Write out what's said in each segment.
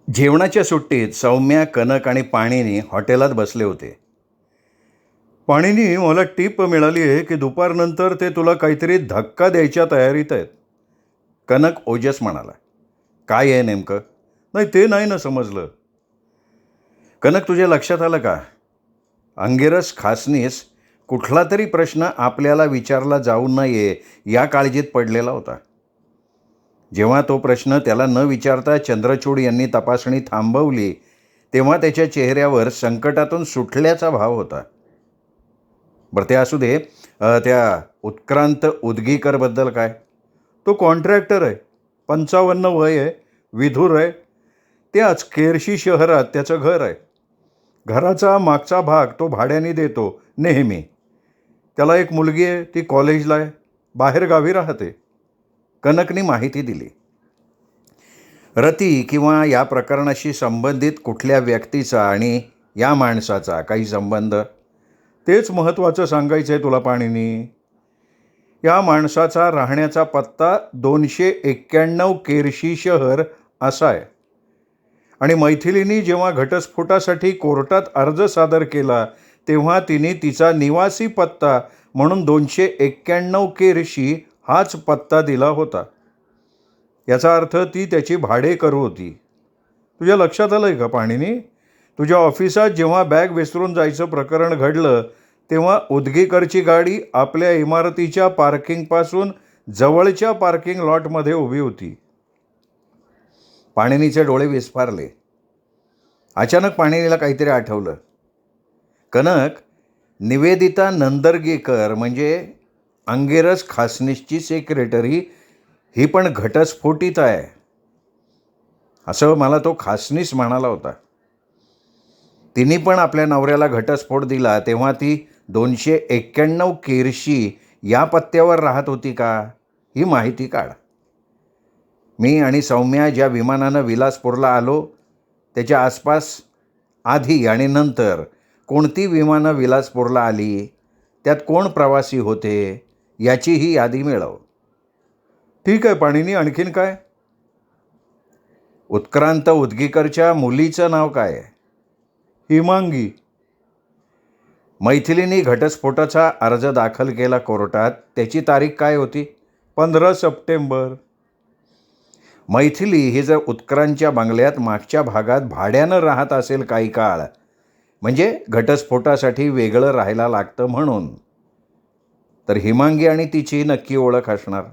जेवणाच्या सुट्टीत सौम्या, कनक आणि पाणिनी हॉटेलात बसले होते. पाणिनी, मला टीप मिळाली आहे की दुपारनंतर ते तुला काहीतरी धक्का द्यायच्या तयारीत आहेत. कनक ओजस म्हणाला. काय आहे नेमकं? नाही, ते नाही ना समजलं. कनक, तुझ्या लक्षात आलं का? अंगिरस खासनीस कुठला तरी प्रश्न आपल्याला विचारला जाऊ नये या काळजीत पडलेला होता. जेव्हा तो प्रश्न त्याला न विचारता चंद्रचूड यांनी तपासणी थांबवली तेव्हा त्याच्या चेहऱ्यावर संकटातून सुटल्याचा भाव होता. बरं, ते असू दे. त्या उत्क्रांत उदगीकरबद्दल काय? तो कॉन्ट्रॅक्टर आहे, 55 वय आहे, विधूर आहे. त्याच केरशी शहरात त्याचं घर आहे. घराचा मागचा भाग तो भाड्याने देतो नेहमी. त्याला एक मुलगी आहे, ती कॉलेजला आहे, बाहेरगावी राहते. कनकनी माहिती दिली. रती किंवा या प्रकरणाशी संबंधित कुठल्या व्यक्तीचा आणि या माणसाचा काही संबंध? तेच महत्त्वाचं सांगायचं आहे तुला पाणिनी. या माणसाचा राहण्याचा पत्ता 291 केरशी शहर असा आहे. आणि मैथिलींनी जेव्हा घटस्फोटासाठी कोर्टात अर्ज सादर केला तेव्हा तिने तिचा निवासी पत्ता म्हणून 291 केरशी हाच पत्ता दिला होता. याचा अर्थ ती त्याची भाडेकरू होती. तुझ्या लक्षात आलं आहे का पाणिनी? तुझ्या ऑफिसात जेव्हा बॅग विसरून जायचं प्रकरण घडलं तेव्हा उदगीकरची गाडी आपल्या इमारतीच्या पार्किंगपासून जवळच्या पार्किंग लॉटमध्ये उभी होती. पाणिनीचे डोळे विस्फारले. अचानक पाणिनीला काहीतरी आठवलं. कनक, निवेदिता नंदरगेकर म्हणजे अंगिरस खासनीसची सेक्रेटरी, ही पण घटस्फोटित आहे असं मला तो खासनीस म्हणाला होता. तिने पण आपल्या नवऱ्याला घटस्फोट दिला तेव्हा ती 291 केरशी या पत्त्यावर राहत होती का? ही माहिती काढ. मी आणि सौम्या ज्या विमानानं विलासपूरला आलो त्याच्या आसपास आधी आणि नंतर कोणती विमानं विलासपूरला आली, त्यात कोण प्रवासी होते, याची ही यादी मिळव. ठीक आहे पाणिनी, आणखीन काय? उत्क्रांत उदगीकरच्या मुलीचं नाव काय आहे? हिमांगी. मैथिलींनी घटस्फोटाचा अर्ज दाखल केला कोर्टात, त्याची तारीख काय होती? 15 सप्टेंबर. मैथिली ही जर उत्क्रांतच्या बंगल्यात मागच्या भागात भाड्यानं राहत असेल काही काळ, म्हणजे घटस्फोटासाठी वेगळं राहायला लागतं म्हणून, तर हिमांगी आणि तिची नक्की ओळख असणार.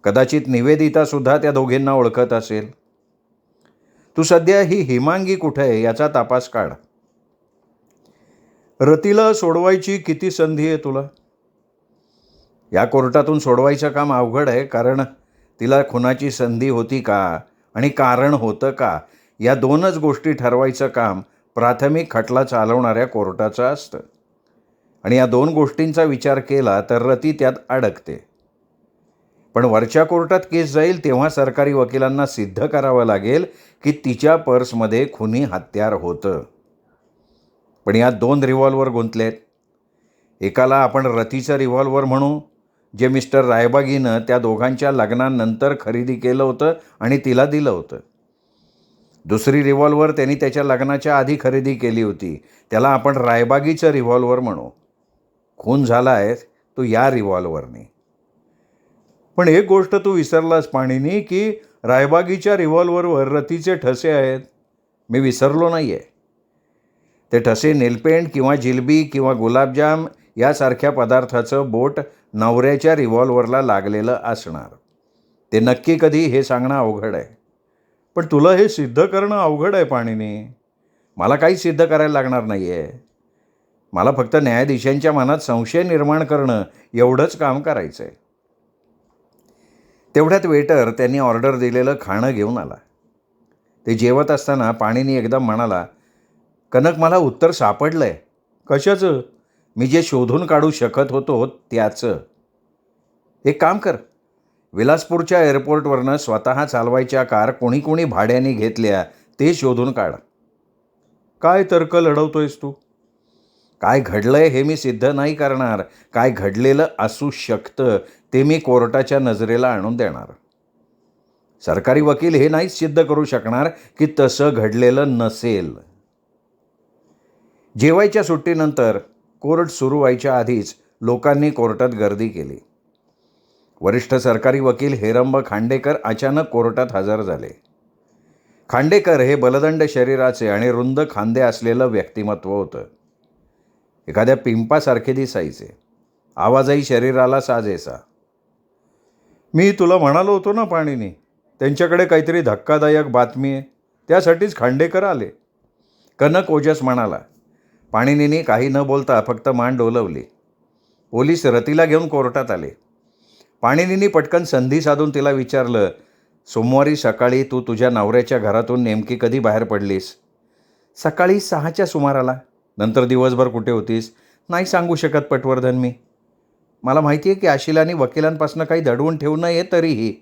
कदाचित निवेदितासुद्धा त्या दोघींना ओळखत असेल. तू सध्या ही हिमांगी कुठे आहे याचा तपास काढ. रतीला सोडवायची किती संधी आहे तुला? या कोर्टातून सोडवायचं काम अवघड आहे, कारण तिला खुनाची संधी होती का आणि कारण होतं का, या दोनच गोष्टी ठरवायचं काम प्राथमिक खटला चालवणाऱ्या कोर्टाचं असतं. आणि या दोन गोष्टींचा विचार केला तर रती त्यात अडकते. पण वरच्या कोर्टात केस जाईल तेव्हा सरकारी वकिलांना सिद्ध करावं लागेल की तिच्या पर्समध्ये खुनी हत्यार होतं. पण यात 2 रिव्हॉल्वर गुंतलेत. एकाला आपण रतीचं रिव्हॉल्वर म्हणू, जे मिस्टर रायबागीनं त्या दोघांच्या लग्नानंतर खरेदी केलं होतं आणि तिला दिलं होतं. दुसरी रिव्हॉल्वर त्यांनी त्याच्या लग्नाच्या आधी खरेदी केली होती, त्याला आपण रायबागीचं रिव्हॉल्वर म्हणू. खून झाला आहे तो या रिव्हॉल्वरने. पण एक गोष्ट तू विसरलास पाणिनी, की रायबागीच्या रिव्हॉल्वरवर रतीचे ठसे आहेत. मी विसरलो नाही आहे. ते ठसे नेलपेंट किंवा जिलबी किंवा गुलाबजाम यासारख्या पदार्थाचं बोट नवऱ्याच्या रिव्हॉल्वरला लागलेलं असणार. ते नक्की कधी हे सांगणं अवघड आहे. पण तुला हे सिद्ध करणं अवघड आहे पाणिनी. मला काही सिद्ध करायला लागणार नाही आहे. मला फक्त न्यायाधीशांच्या मनात संशय निर्माण करणं एवढंच काम करायचं आहे. तेवढ्यात वेटर त्यांनी ऑर्डर दिलेलं खाणं घेऊन आला. ते जेवत असताना पाणिनी एकदम म्हणाला, कनक, मला उत्तर सापडलं आहे. कशाचं? मी जे शोधून काढू शकत होतो त्याचं. एक काम कर, विलासपूरच्या एअरपोर्टवरनं स्वतः चालवायच्या कार कोणी कोणी भाड्याने घेतल्या ते शोधून काढ. काय तर्क लढवतोयस तू? काय घडलंय हे मी सिद्ध नाही करणार. काय घडलेलं असू शकतं ते मी कोर्टाच्या नजरेला आणून देणार. सरकारी वकील हे नाहीच सिद्ध करू शकणार की तसं घडलेलं नसेल. जेवायच्या सुट्टीनंतर कोर्ट सुरू व्हायच्या आधीच लोकांनी कोर्टात गर्दी केली. वरिष्ठ सरकारी वकील हेरंब खांडेकर अचानक कोर्टात हजर झाले. खांडेकर हे बलदंड शरीराचे आणि रुंद खांदे असलेलं व्यक्तिमत्व होतं. एखाद्या पिंपासारखे दिसायचे. आवाजही शरीराला साजेसा. मी तुला म्हणालो होतो ना पाणीनी, त्यांच्याकडे काहीतरी धक्कादायक बातमी आहे, त्यासाठीच खांडेकर आले, कनक ओजस म्हणाला. पाणिनींनी काही न बोलता फक्त मान डोलवली. पोलीस रतीला घेऊन कोर्टात आले. पाणिनींनी पटकन संधी साधून तिला विचारलं, सोमवारी सकाळी तू तुझ्या नवऱ्याच्या घरातून नेमकी कधी बाहेर पडलीस? सकाळी 6च्या सुमाराला. नंतर दिवसभर कुठे होतीस? नाही सांगू शकत पटवर्धन मी. मला माहिती आहे की आशिलाने वकिलांपासून काही दडवून ठेवू नये, तरीही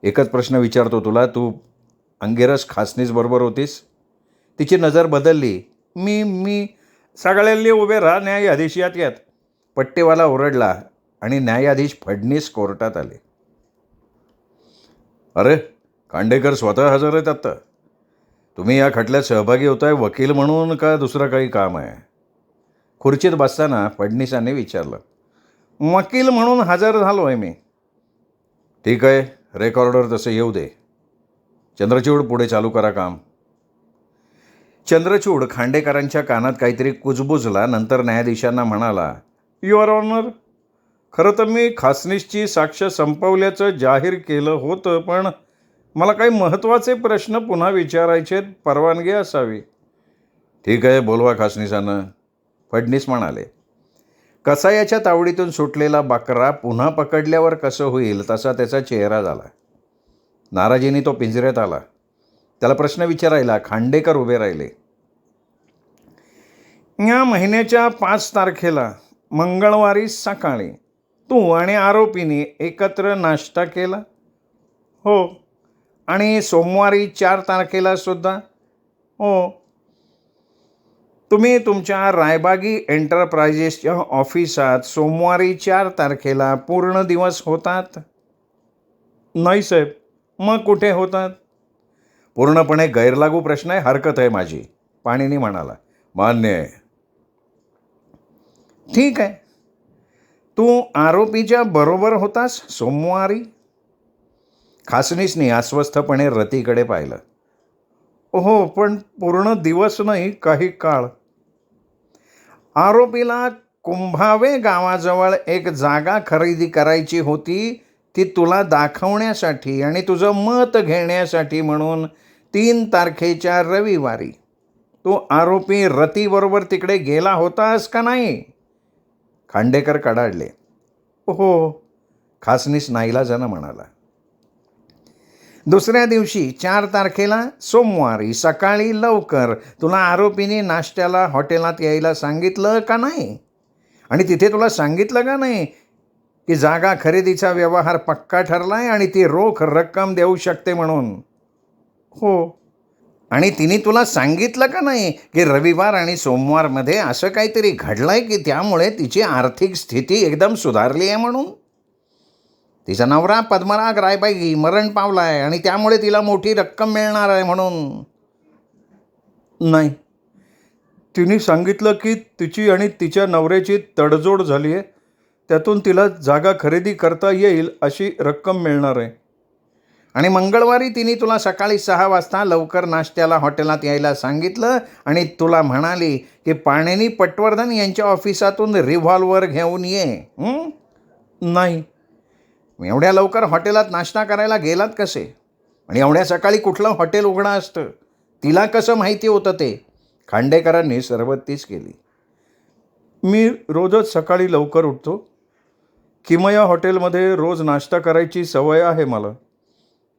एकच प्रश्न विचारतो तुला, तू अंगिरस खासनीस बरोबर होतीस? तिची नजर बदलली. मी सगळ्यांनी उभे राहा, न्यायाधीश यात. पट्टेवाला ओरडला आणि न्यायाधीश फडणीस कोर्टात आले. अरे, खांडेकर स्वतः हजर आहेत आत्ता. तुम्ही या खटल्यात सहभागी होताय वकील म्हणून का दुसरं काही काम आहे? खुर्चीत बसताना फडणीसांनी विचारलं. वकील म्हणून हजर झालो आहे मी. ठीक आहे, रेकॉर्डर तसं येऊ दे. चंद्रचूड, पुढे चालू करा काम. चंद्रचूड खांडेकरांच्या कानात काहीतरी कुजबुजला. नंतर न्यायाधीशांना म्हणाला, युअर ऑनर, खरं तर मी खासनीसची साक्ष संपवल्याचं जाहीर केलं होतं, पण मला काही महत्त्वाचे प्रश्न पुन्हा विचारायचे, परवानगी असावी. ठीक आहे, बोलवा खासनीसांना, फडणीस म्हणाले. कसायाच्या तावडीतून सुटलेला बकरा पुन्हा पकडल्यावर कसं होईल तसा त्याचा चेहरा झाला. नाराजीने तो पिंजऱ्यात आला. त्याला प्रश्न विचारायला खांडेकर उभे राहिले. या महिन्याच्या 5 तारखेला मंगळवारी सकाळी तू आणि आरोपीने एकत्र नाश्ता केला? हो. आणि सोमवारी 4 तारखेला सुद्धा? हो. तुम्ही तुमच्या रायबागी एंटरप्राइजेसच्या ऑफिसात सोमवारी 4 तारखेला पूर्ण दिवस होतात? नाही साहेब. मग कुठे होतात? पूर्णपणे गैरलागू प्रश्न आहे, हरकत आहे माझी, पाणिनी म्हणाला. मान्य आहे. ठीक आहे. तू आरोपीच्या बरोबर होतास सोमवारी? खासनीसनी अस्वस्थपणे रतीकडे पाहिलं. हो, पण पूर्ण दिवस नाही, काही काळ. आरोपीला कुंभावे गावाजवळ एक जागा खरेदी करायची होती, ती तुला दाखवण्यासाठी आणि तुझं मत घेण्यासाठी म्हणून 3 तारखेच्या रविवारी तू आरोपी रतीबरोबर तिकडे गेला होतास का नाही? खांडेकर कडाडले. हो, खासनीस नाईलाजानं म्हणाला. दुसऱ्या दिवशी 4 तारखेला सोमवारी सकाळी लवकर तुला आरोपीने नाश्त्याला हॉटेलात यायला सांगितलं का नाही? आणि तिथे तुला सांगितलं का नाही की जागा खरेदीचा व्यवहार पक्का ठरलाय आणि ती रोख रक्कम देऊ शकते म्हणून? हो. आणि तिने तुला सांगितलं का नाही की रविवार आणि सोमवारमध्ये असं काहीतरी घडलंय की त्यामुळे तिची आर्थिक स्थिती एकदम सुधारली आहे म्हणून? तिचा नवरा पद्मराग रायबागी मरण पावलाय आणि त्यामुळे तिला मोठी रक्कम मिळणार आहे म्हणून? नाही. तिने सांगितलं की तिची आणि तिच्या नवऱ्याची तडजोड झाली आहे, त्यातून तिला जागा खरेदी करता येईल अशी रक्कम मिळणार आहे. आणि मंगळवारी तिने तुला सकाळी 6 वाजता लवकर नाश्त्याला हॉटेलात यायला सांगितलं आणि तुला म्हणाली की पाणिनी पटवर्धन यांच्या ऑफिसातून रिव्हॉल्वर घेऊन ये. नाही. एवढ्या लवकर हॉटेलात नाश्ता करायला गेलात कसे? आणि एवढ्या सकाळी कुठलं हॉटेल उघडं असतं? तिला कसं माहिती होतं ते? खांडेकरांनी सरबत्तीस केली. मी रोजच सकाळी लवकर उठतो. किमया हॉटेलमध्ये रोज नाश्ता करायची सवय आहे मला.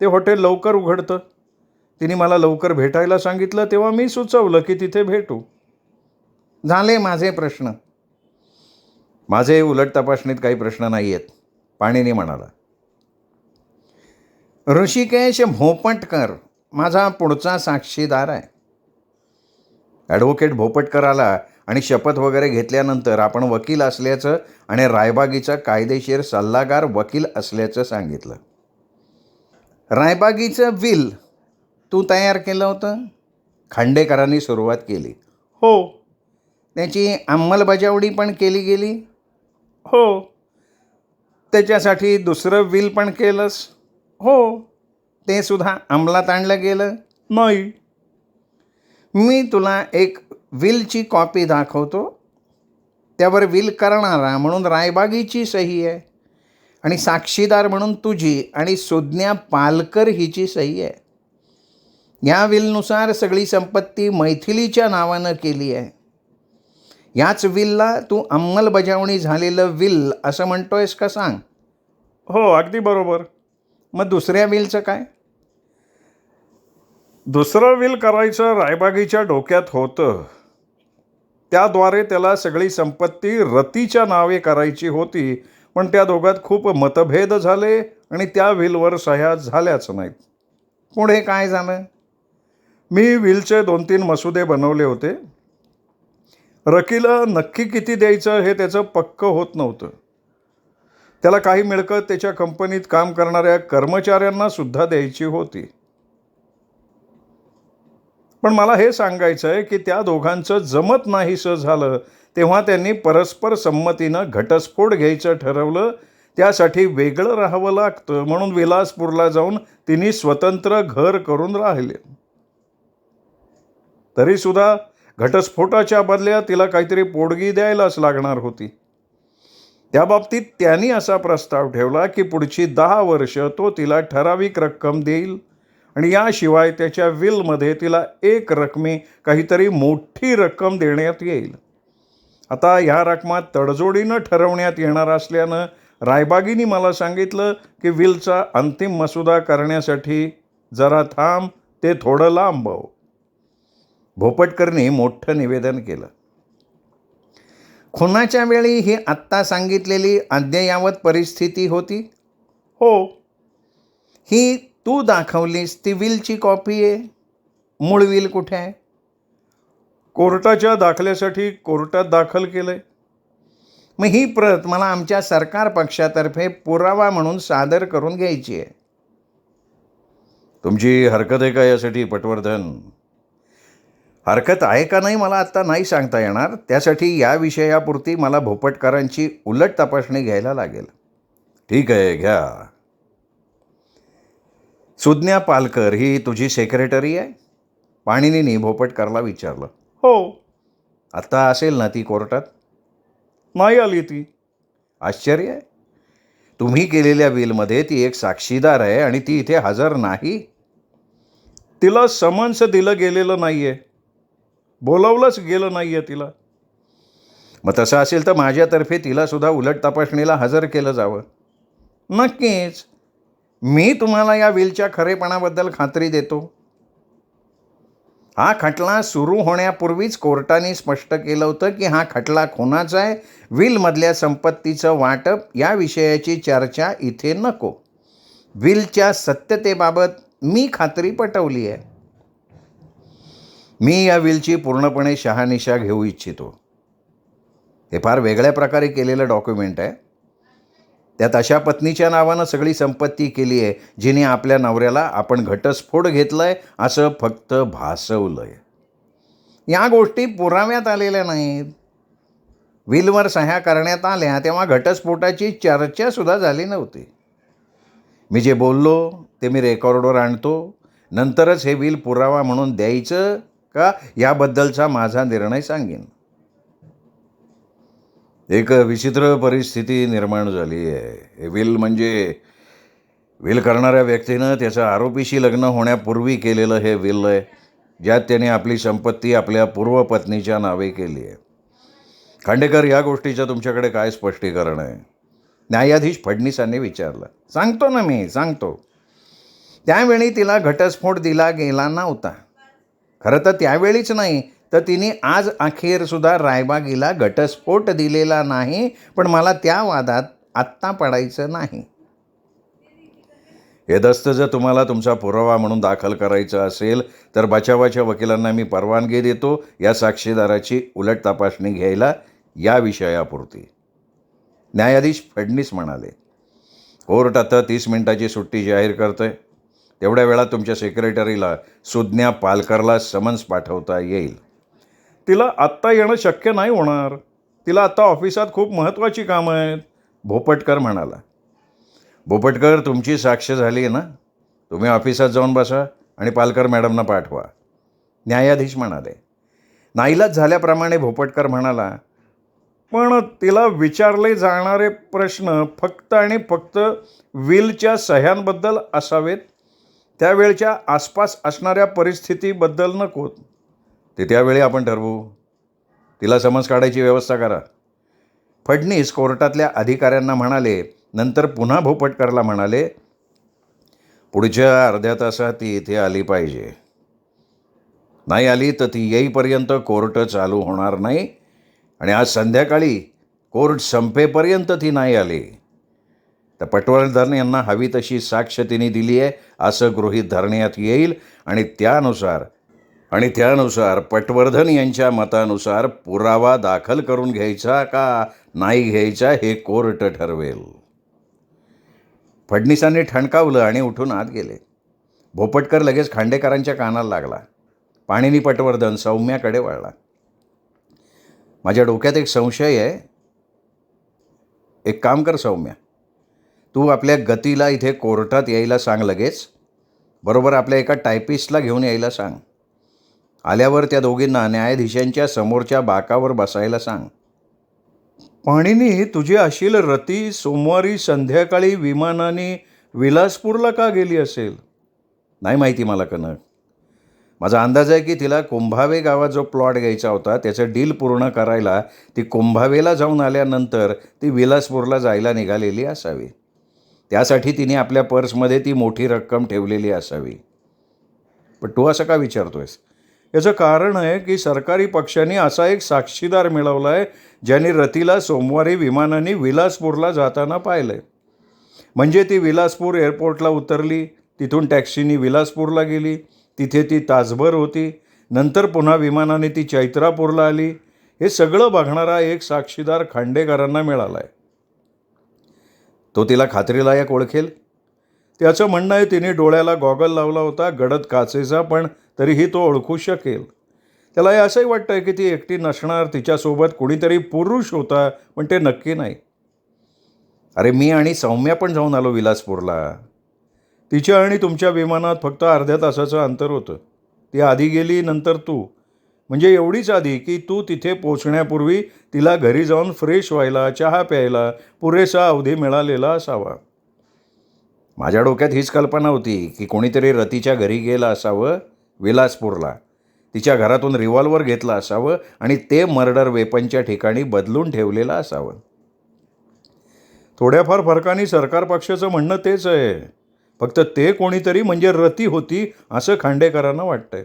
ते हॉटेल लवकर उघडतं. तिने मला लवकर भेटायला सांगितलं तेव्हा मी सुचवलं की तिथे भेटू. झाले माझे प्रश्न. माझे उलट तपासणीत काही प्रश्न नाही आहेत, पाणिनी म्हणाला. ऋषिकेश भोपटकर माझा पुढचा साक्षीदार आहे. ॲडव्होकेट भोपटकर आला आणि शपथ वगैरे घेतल्यानंतर आपण वकील असल्याचं आणि रायबागीचा कायदेशीर सल्लागार वकील असल्याचं सांगितलं. रायबागीचं विल तू तयार केलं होतं? खांडेकरांनी सुरुवात केली. हो. त्याची अंमलबजावणी पण केली गेली? हो. त्याच्यासाठी दुसरं विल पण केलंस? हो. ते सुद्धा अंमलात आणलं गेलं? नाही. मी तुला एक विलची कॉपी दाखवतो. त्यावर विल करणारा म्हणून रायबागीची सही आहे आणि साक्षीदार म्हणून तुझी आणि सुज्ञा पालकर हिची सही आहे. या विलनुसार सगळी संपत्ती मैथिलीच्या नावानं केली आहे. याच विलला तू अंमलबजावणी झालेलं विल असं म्हणतोयस का सांग? हो, अगदी बरोबर. मग दुसऱ्या विलचं काय? दुसरं विल करायचं रायबागीच्या डोक्यात होतं. त्याद्वारे त्याला सगळी संपत्ती रतीच्या नावे करायची होती, पण त्या दोघात खूप मतभेद झाले आणि त्या विलवर सह्या झाल्याच नाहीत. पुढे काय झालं? मी विलचे 2-3 मसुदे बनवले होते. रकीला नक्की किती द्यायचं हे त्याचं पक्कं होत नव्हतं. त्याला काही मिळकत त्याच्या कंपनीत काम करणाऱ्या कर्मचाऱ्यांना सुद्धा द्यायची होती. पण मला हे सांगायचं आहे की त्या दोघांचं जमत नाहीसं झालं तेव्हा त्यांनी परस्पर संमतीनं घटस्फोट घ्यायचं ठरवलं. त्यासाठी वेगळं राहावं लागतं म्हणून विलासपूरला जाऊन तिने स्वतंत्र घर करून राहिले. तरीसुद्धा घटस्फोटाच्या बदल्यात तिला काहीतरी पोटगी द्यायलाच लागणार होती. त्या बाबतीत त्यांनी असा प्रस्ताव ठेवला की पुढची 10 वर्ष तो तिला ठराविक रक्कम देईल आणि याशिवाय त्याच्या विलमध्ये तिला एक रकमी काहीतरी मोठी रक्कम देण्यात येईल. आता ह्या रकमा तडजोडीनं ठरवण्यात येणार असल्यानं रायबागीनी मला सांगितलं की विलचा अंतिम मसुदा करण्यासाठी जरा थांब, ते थोडं लांबव. भोपटकरनी मोठं निवेदन केलं. खुनाच्या वेळी ही आत्ता सांगितलेली अद्ययावत परिस्थिती होती? हो. ही तू दाखवलीस ती विलची कॉपी आहे. मूळ विल कुठे आहे? कोर्टाच्या दाखल्यासाठी कोर्टात दाखल केलंय. मग ही प्रत मला आमच्या सरकार पक्षातर्फे पुरावा म्हणून सादर करून घ्यायची आहे. तुमची हरकत आहे का यासाठी पटवर्धन? हरकत आहे का नाही मला आत्ता नाही सांगता येणार. त्यासाठी या विषयापुरती मला भोपटकरांची उलट तपासणी घ्यायला लागेल. ठीक आहे, घ्या. सुज्ञा पालकर ही तुझी सेक्रेटरी आहे? पाणिनीनी भोपटकरला विचारलं. हो. आत्ता असेल ना ती कोर्टात? नाही आली ती. आश्चर्य आहे. तुम्ही केलेल्या विलमध्ये ती एक साक्षीदार आहे आणि ती इथे हजर नाही. तिला समन्स दिलं गेलेलं नाही आहे. बोलावलंच गेलं नाही आहे तिला. मग तसं असेल तर माझ्यातर्फे तिलासुद्धा उलट तपासणीला हजर केलं जावं. नक्कीच. मी तुम्हाला या विलच्या खरेपणाबद्दल खात्री देतो. हा खटला सुरू होण्यापूर्वीच कोर्टाने स्पष्ट केलं होतं की हा खटला खुनाचा आहे. विलमधल्या संपत्तीचं वाटप या विषयाची चर्चा इथे नको. विलच्या सत्यतेबाबत मी खात्री पटवली आहे. मी या विलची पूर्णपणे शहानिशा घेऊ इच्छितो. हे फार वेगळ्या प्रकारे केलेलं डॉक्युमेंट आहे. त्यात अशा पत्नीच्या नावानं सगळी संपत्ती केली आहे जिने आपल्या नवऱ्याला आपण घटस्फोट घेतलाय असं फक्त भासवलंय. या गोष्टी पुराव्यात आलेल्या नाहीत. विलवर सह्या करण्यात आल्या तेव्हा घटस्फोटाची चर्चासुद्धा झाली नव्हती. मी जे बोललो ते मी रेकॉर्डवर आणतो. नंतरच हे विल पुरावा म्हणून द्यायचं का याबद्दलचा माझा निर्णय सांगेन. एक विचित्र परिस्थिती निर्माण झाली आहे. विल करणाऱ्या व्यक्तीनं त्याचं आरोपीशी लग्न होण्यापूर्वी केलेलं हे विल आहे, ज्यात त्याने आपली संपत्ती आपल्या पूर्वपत्नीच्या नावे केली आहे. खांडेकर, या गोष्टीचं तुमच्याकडे काय स्पष्टीकरण आहे? न्यायाधीश फडणीसांनी विचारलं. सांगतो ना, मी सांगतो. त्यावेळी तिला घटस्फोट दिला गेला नव्हता. खरं तर त्यावेळीच नाही तर तिने आज अखेरसुद्धा रायबागीला घटस्फोट दिलेला नाही. पण मला त्या वादात आत्ता पडायचं नाही. हे दस्त जर तुम्हाला तुमचा पुरावा म्हणून दाखल करायचा असेल तर बचावाच्या वकिलांना मी परवानगी देतो या साक्षीदाराची उलट तपासणी घ्यायला या विषयापुरती. न्यायाधीश फडणीस म्हणाले. कोर्ट आता 30 मिनिटाची सुट्टी जाहीर करतोय. तेवढ्या वेळात तुमच्या सेक्रेटरीला सुज्ञा पालकरला समन्स पाठवता येईल. तिला आत्ता येणं शक्य नाही होणार. तिला आत्ता ऑफिसात खूप महत्त्वाची कामं आहेत, भोपटकर म्हणाला. भोपटकर, तुमची साक्ष झाली आहे ना, तुम्ही ऑफिसात जाऊन बसा आणि पालकर मॅडमना पाठवा, न्यायाधीश म्हणाले. नाईलाज झाल्याप्रमाणे भोपटकर म्हणाला, पण तिला विचारले जाणारे प्रश्न फक्त आणि फक्त विलच्या सह्यांबद्दल असावेत, त्यावेळच्या आसपास असणाऱ्या परिस्थितीबद्दल नकोत. ते त्यावेळी आपण ठरवू. तिला समन्स काढायची व्यवस्था करा. फडणीस कोर्टातल्या अधिकाऱ्यांना म्हणाले. नंतर पुन्हा भोपटकरला म्हणाले, पुढच्या अर्ध्या तासात ती इथे आली पाहिजे. नाही आली तर ती येईपर्यंत कोर्ट चालू होणार नाही आणि आज संध्याकाळी कोर्ट संपेपर्यंत ती नाही आली तर पटवर्धन यांना हवी तशी साक्ष तिने दिली आहे असं गृहीत धरण्यात येईल आणि त्यानुसार पटवर्धन यांच्या मतानुसार पुरावा दाखल करून घ्यायचा का नाही घ्यायचा हे कोर्ट ठरवेल. फडणीसांनी ठणकावलं आणि उठून आत गेले. भोपटकर लगेच खांडेकरांच्या कानाला लागला. पाणिनी पटवर्धन सौम्याकडे वळला. माझ्या डोक्यात एक संशय आहे. एक काम कर सौम्या, तू आपल्या गतीला इथे कोर्टात यायला सांग लगेच. बरोबर आपल्या एका टायपिस्टला घेऊन यायला सांग. आल्यावर त्या दोघींना न्यायाधीशांच्या समोरच्या बाकावर बसायला सांग. पाणिनी, तुझी अशील रती सोमवारी संध्याकाळी विमानाने विलासपूरला का गेली असेल? नाही माहिती मला कनक. माझा अंदाज आहे की तिला कुंभावे गावात जो प्लॉट घ्यायचा होता त्याचं डील पूर्ण करायला ती कुंभावेला जाऊन आल्यानंतर ती विलासपूरला जायला निघालेली असावी. त्यासाठी तिने आपल्या पर्समध्ये ती मोठी रक्कम ठेवलेली असावी. पण तू असं का विचारतोयस? याचं कारण आहे की सरकारी पक्षाने असा एक साक्षीदार मिळवला आहे ज्यांनी रतीला सोमवारी विमानाने विलासपूरला जाताना पाहिलं आहे. म्हणजे ती विलासपूर एअरपोर्टला उतरली, तिथून टॅक्सीनी विलासपूरला गेली, तिथे ती तासभर होती, नंतर पुन्हा विमानाने ती चैत्रापूरला आली. हे सगळं बघणारा एक साक्षीदार खांडेकरांना मिळाला आहे. तो तिला खात्रीलायक ओळखेल. त्याचं म्हणणं आहे तिने डोळ्याला गॉगल लावला होता, गडद काचेचा, पण तरीही तो ओळखू शकेल. त्याला हे असंही वाटतं आहे की ती एकटी नसणार, तिच्यासोबत कुणीतरी पुरुष होता, पण ते नक्की नाही. अरे मी आणि सौम्या पण जाऊन आलो विलासपूरला. तिच्या आणि तुमच्या विमानात फक्त अर्ध्या तासाचं अंतर होतं. ती आधी गेली, नंतर तू. म्हणजे एवढीच आधी की तू तिथे पोचण्यापूर्वी तिला घरी जाऊन फ्रेश व्हायला, चहा प्यायला पुरेसा अवधी मिळालेला असावा. माझ्या डोक्यात हीच कल्पना होती की कोणीतरी रतीच्या घरी गेलं असावं विलासपूरला, तिच्या घरातून रिव्हॉल्वर घेतलं असावं आणि ते मर्डर वेपनच्या ठिकाणी बदलून ठेवलेलं असावं. थोड्याफार फरकाने सरकार पक्षाचं म्हणणं तेच आहे. फक्त ते कोणीतरी म्हणजे रती होती असं खांडेकरांना वाटतंय.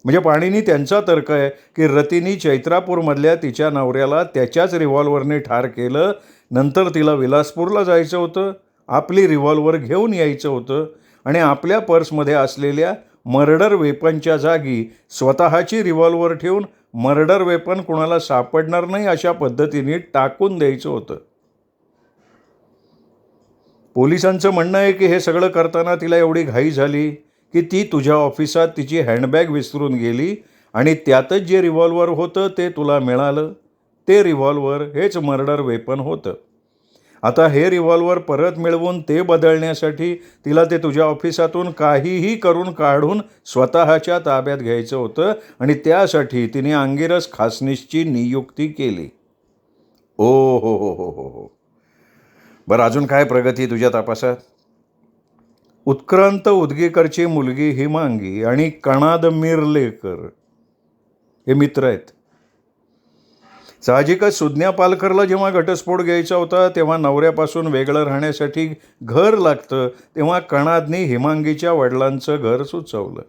म्हणजे पाणीनी त्यांचा तर्क आहे की रतीनी चैत्रापूरमधल्या तिच्या नवऱ्याला त्याच्याच रिव्हॉल्वरने ठार केलं. नंतर तिला विलासपूरला जायचं होतं, आपली रिव्हॉल्वर घेऊन यायचं होतं आणि आपल्या पर्समध्ये असलेल्या मर्डर वेपनच्या जागी स्वतःची रिव्हॉल्वर ठेवून मर्डर वेपन कुणाला सापडणार नाही अशा पद्धतीने टाकून द्यायचं होतं. पोलिसांचं म्हणणं आहे की हे सगळं करताना तिला एवढी घाई झाली की ती तुझ्या ऑफिसात तिची हँडबॅग विसरून गेली आणि त्यातच जे रिव्हॉल्वर होतं ते तुला मिळालं. ते रिव्हॉल्वर हेच मर्डर वेपन होतं. आता हे रिव्हॉल्वर परत मिळवून ते बदलण्यासाठी तिला ते तुझ्या ऑफिसातून काहीही करून काढून स्वतःच्या ताब्यात घ्यायचं होतं आणि त्यासाठी तिने अंगिरस खासनीसची नियुक्ती केली. ओ हो हो हो हो हो. बरं, अजून काय प्रगती तुझ्या तपासात? उत्क्रांत उदगीकरची मुलगी हिमांगी आणि कणाद मिरलेकर हे मित्र आहेत. साहजिकच सुज्ञा पालकरला जेव्हा घटस्फोट घ्यायचा होता तेव्हा नवऱ्यापासून वेगळं राहण्यासाठी घर लागतं, तेव्हा कणादनी हिमांगीच्या वडिलांचं घर सुचवलं.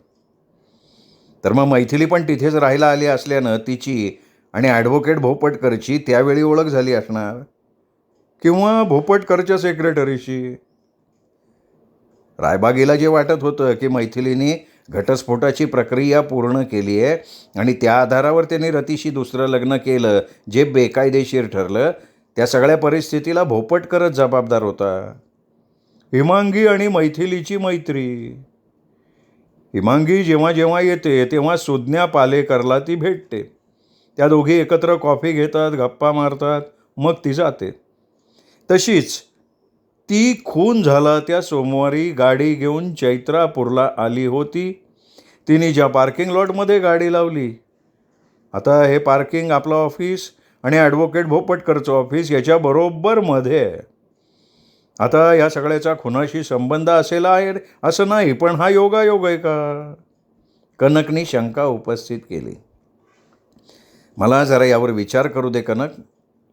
तर मग मैथिली पण तिथेच राहायला आली असल्यानं तिची आणि ॲडव्होकेट भोपटकरची त्यावेळी ओळख झाली असणार, किंवा भोपटकरच्या सेक्रेटरीशी. रायबागीला जे वाटत होतं की मैथिलीने घटस्फोटाची प्रक्रिया पूर्ण केली आहे आणि त्या आधारावर त्यांनी रतीशी दुसरं लग्न केलं जे बेकायदेशीर ठरलं, त्या सगळ्या परिस्थितीला भोपटकरच जबाबदार होता. हिमांगी आणि मैथिलीची मैत्री हिमांगी जेव्हा जेव्हा येते तेव्हा सुज्ञा पालेकरला ती भेटते. त्या दोघी एकत्र कॉफी घेतात, गप्पा मारतात, मग ती जाते. तशीच ती खून झाला त्या सोमवारी गाडी घेऊन चैत्रापूरला आली होती. तिने ज्या पार्किंग लॉटमध्ये गाडी लावली, आता हे पार्किंग आपलं ऑफिस आणि ॲडव्होकेट भोपटकरचं ऑफिस याच्या बरोबर मध्ये आहे. आता या सगळ्याचा खुनाशी संबंध असेल आहे असं नाही, पण हा योगायोग आहे का? कनकनी शंका उपस्थित केली. मला जरा यावर विचार करू दे कनक,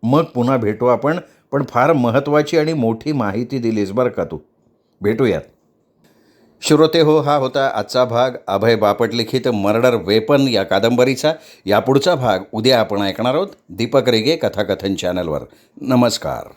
मग पुन्हा भेटू आपण. पण फार महत्त्वाची आणि मोठी माहिती दिलीस बरं का तू. भेटूयात. श्रोते हो, हा होता आजचा भाग अभय बापट लिखित मर्डर वेपन या कादंबरीचा. यापुढचा भाग उद्या आपण ऐकणार आहोत दीपक रेगे कथाकथन चॅनलवर. नमस्कार.